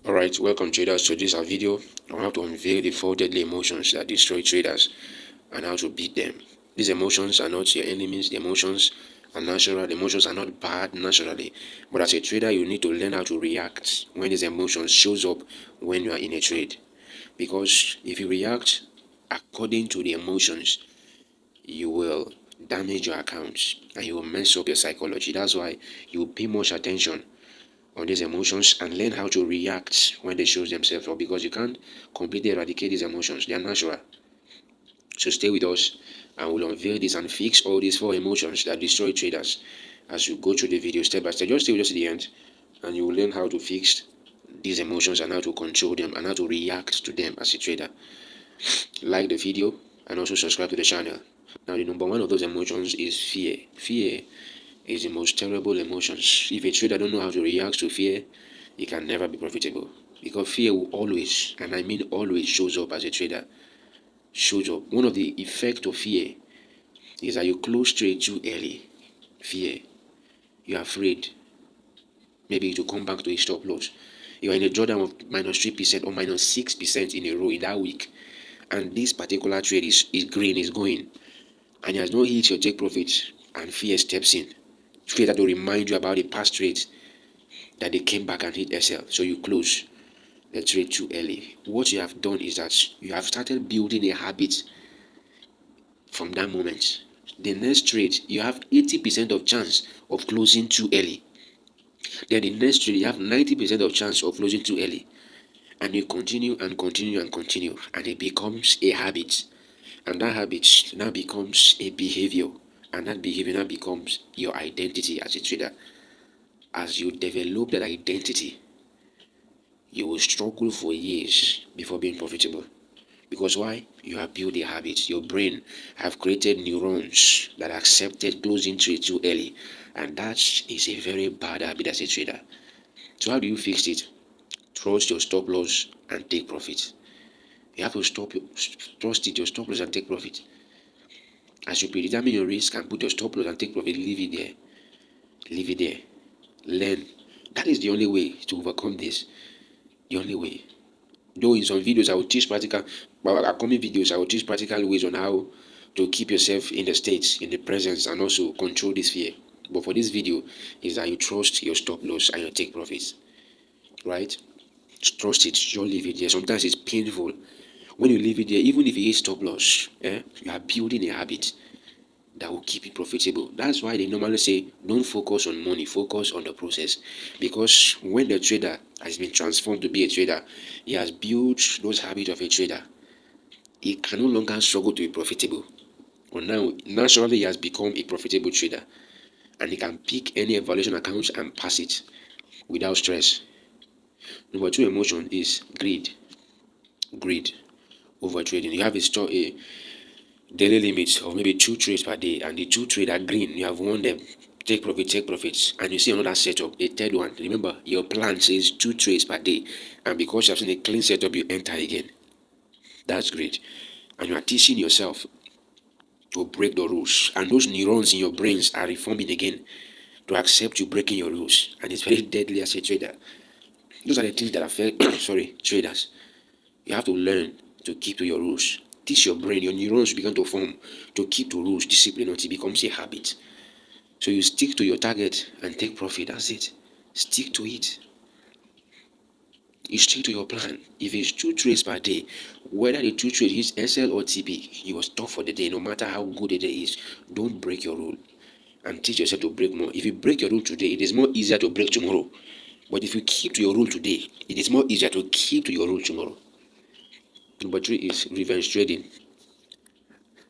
Alright, welcome traders to this video on how to unveil the 4 deadly emotions that destroy traders and how to beat them. These emotions are not your enemies. The emotions are natural. The emotions are not bad naturally. But as a trader, you need to learn how to react when these emotions shows up when you are in a trade. Because if you react according to the emotions, you will damage your accounts and you will mess up your psychology. That's why you pay much attention on these emotions and learn how to react when they show themselves up, because you can't completely eradicate these emotions. They are natural. So stay with us and we'll unveil this and fix all these 4 emotions that destroy traders as you go through the video step by step. Just stay with us to the end and you will learn how to fix these emotions and how to control them and how to react to them as a trader. Like the video and also subscribe to the channel. Now the number 1 of those emotions is fear. Fear is the most terrible emotions. If a trader don't know how to react to fear, he can never be profitable, because fear will always, and I mean always, shows up as a trader. Shows up. One of the effects of fear is that you close trade too early. Fear. You're afraid. Maybe to come back to a stop loss. You are in a drawdown of -3% or -6% in a row in that week, and this particular trade is green, is going, and it has not hit your take profit, and fear steps in. Fear that will remind you about the past trades that they came back and hit SL, so you close the trade too early. What you have done is that you have started building a habit from that moment. The next trade, you have 80% of chance of closing too early. Then the next trade, you have 90% of chance of closing too early. And you continue and continue and continue, and it becomes a habit. And that habit now becomes a behavior. And that behavior now becomes your identity as a trader. As you develop that identity, you will struggle for years before being profitable. Because why? You have built a habit. Your brain have created neurons that accepted closing trade too early. And that is a very bad habit as a trader. So how do you fix it? Trust your stop loss and take profit. You have to trust it, your stop loss, and take profit. As you predetermine your risk and put your stop loss and take profit, leave it there. Leave it there. Learn. That is the only way to overcome this. The only way. Though in some videos I will teach practical, but upcoming videos I will teach practical ways on how to keep yourself in the state, in the presence, and also control this fear. But for this video, is that you trust your stop loss and your take profits, right? Trust it. Just leave it there. Sometimes it's painful when you leave it there, even if it is stop loss. You are building a habit that will keep you profitable. That's why they normally say don't focus on money, focus on the process. Because when the trader has been transformed to be a trader, he has built those habits of a trader. He can no longer struggle to be profitable. But now, naturally, he has become a profitable trader, and he can pick any evaluation account and pass it without stress. Number 2 emotion is greed. Greed over trading. You have a daily limit of maybe 2 trades per day, and the 2 trades are green. You have won them. Take profit, take profits, and you see another setup, a third one. Remember, your plan says 2 trades per day, and because you have seen a clean setup, you enter again. That's great, and you are teaching yourself to break the rules, and those neurons in your brains are reforming again to accept you breaking your rules, and it's very deadly as a trader. Those are the things that affect traders. You have to learn to keep to your rules. Teach your brain, your neurons begin to form to keep to rules, discipline, until it becomes a habit. So you stick to your target and take profit. That's it. Stick to it. You stick to your plan. If it's 2 trades per day, whether the 2 trades is SL or TP, you will stop for the day, no matter how good the day is. Don't break your rule, and teach yourself to break more. If you break your rule today, it is more easier to break tomorrow. But if you keep to your rule today, it is more easier to keep to your rule tomorrow. Number 3 is revenge trading.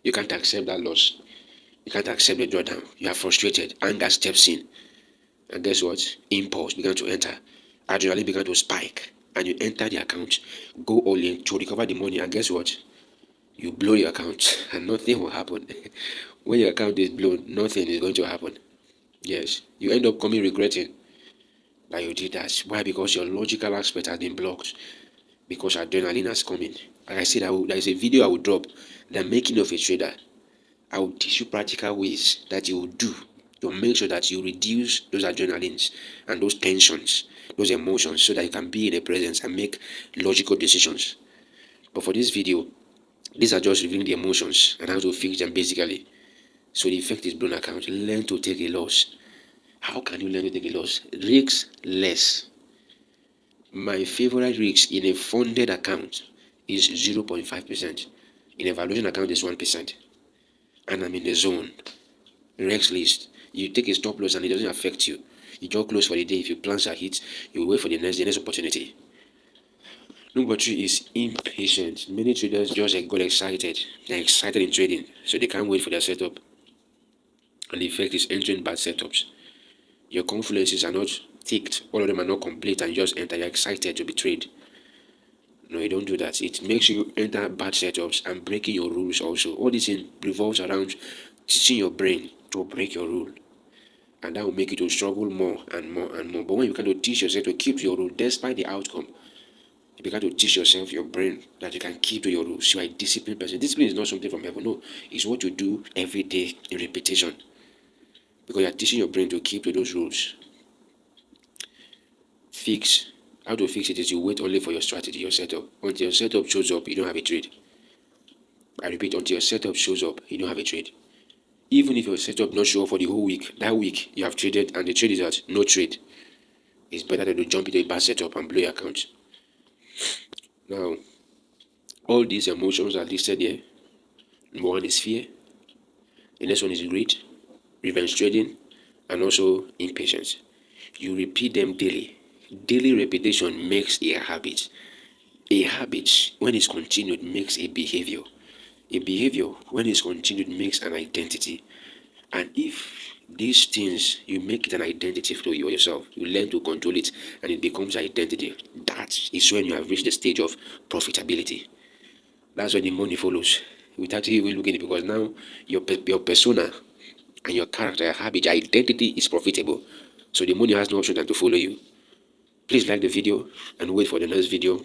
You can't accept that loss. You can't accept the drawdown. You are frustrated. Anger steps in. And guess what? Impulse began to enter. Adrenaline began to spike. And you enter the account, go all in to recover the money. And guess what? You blow your account and nothing will happen. When your account is blown, nothing is going to happen. Yes. You end up coming regretting that you did that. Why? Because your logical aspect has been blocked. Because adrenaline has come in. Like I said, there is a video I will drop, the making of a trader. I will teach you practical ways that you will do to make sure that you reduce those adrenalines and those tensions. those emotions, so that you can be in the presence and make logical decisions. But for this video, these are just revealing the emotions and how to fix them basically. So the effect is blown account. Learn to take a loss. How can you learn to take a loss? Risk less. My favorite risk in a funded account is 0.5%. In a valuation account is 1%. And I'm in the zone. Rex list. You take a stop loss and it doesn't affect you. You just close for the day. If your plans are hit, you wait for the next opportunity. Number three is impatient. Many traders just got excited. They're excited in trading, so they can't wait for their setup. And the effect is entering bad setups. Your confluences are not ticked, all of them are not complete, and you just enter. You're excited to be traded. No, you don't do that. It makes you enter bad setups and breaking your rules also. All this thing revolves around teaching your brain to break your rule. And that will make you to struggle more and more and more. But when you begin to teach yourself to keep your rule despite the outcome, you begin to teach yourself, your brain, that you can keep to your rules. You are a disciplined person. Discipline is not something from heaven. No, it's what you do every day in repetition. Because you are teaching your brain to keep to those rules. Fix. How to fix it is you wait only for your strategy, your setup. Until your setup shows up, you don't have a trade. I repeat, until your setup shows up, you don't have a trade. Even if your setup not show up for the whole week, that week you have traded and the trade is at no trade, it's better than to jump into a bad setup and blow your account. Now, all these emotions are listed here. Number one is fear. The next one is greed, revenge trading, and also impatience. You repeat them daily. Daily repetition makes a habit. A habit, when it's continued, makes a behavior. A behavior, when it's continued, makes an identity. And if these things, you make it an identity for yourself, you learn to control it, and it becomes identity, that is when you have reached the stage of profitability. That's when the money follows, without you even looking at it, because now your persona and your character, your habit, your identity is profitable. So the money has no option than to follow you. Please like the video and wait for the next video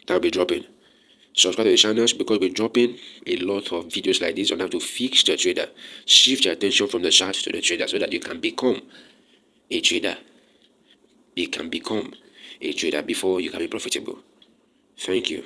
that will be dropping. Subscribe to the channels because we're dropping a lot of videos like this on how to fix the trader. Shift your attention from the chart to the trader so that you can become a trader. You can become a trader before you can be profitable. Thank you.